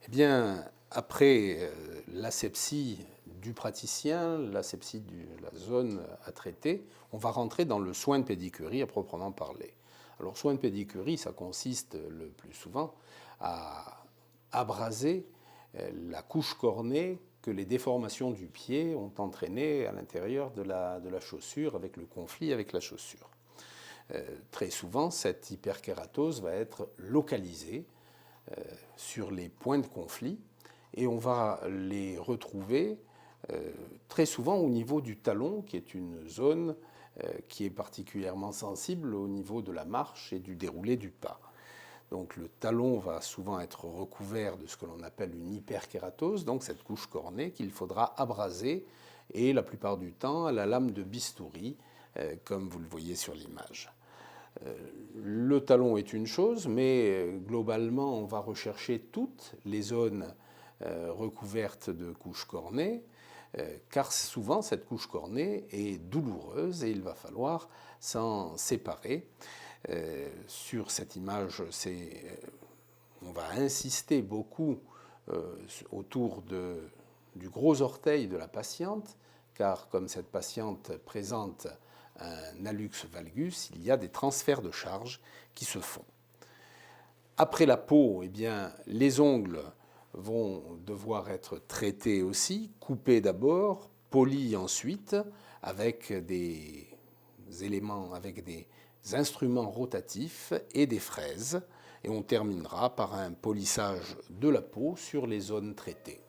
Eh bien, après l'asepsie du praticien, l'asepsie de la zone à traiter, on va rentrer dans le soin de pédicurie à proprement parler. Alors, soin de pédicurie, ça consiste le plus souvent à abraser la couche cornée que les déformations du pied ont entraîné à l'intérieur de la chaussure avec le conflit avec la chaussure. Très souvent, cette hyperkératose va être localisée sur les points de conflit et on va les retrouver très souvent au niveau du talon, qui est une zone qui est particulièrement sensible au niveau de la marche et du déroulé du pas. Donc le talon va souvent être recouvert de ce que l'on appelle une hyperkératose, donc cette couche cornée qu'il faudra abraser, et la plupart du temps à la lame de bistouri, comme vous le voyez sur l'image. Le talon est une chose, mais globalement, on va rechercher toutes les zones recouvertes de couches cornées, car souvent cette couche cornée est douloureuse et il va falloir s'en séparer. Sur cette image, on va insister beaucoup autour du gros orteil de la patiente, car comme cette patiente présente un hallux valgus, il y a des transferts de charge qui se font. Après la peau, eh bien, les ongles vont devoir être traités aussi, coupés d'abord, polis ensuite, avec des éléments, avec des instruments rotatifs et des fraises. Et on terminera par un polissage de la peau sur les zones traitées.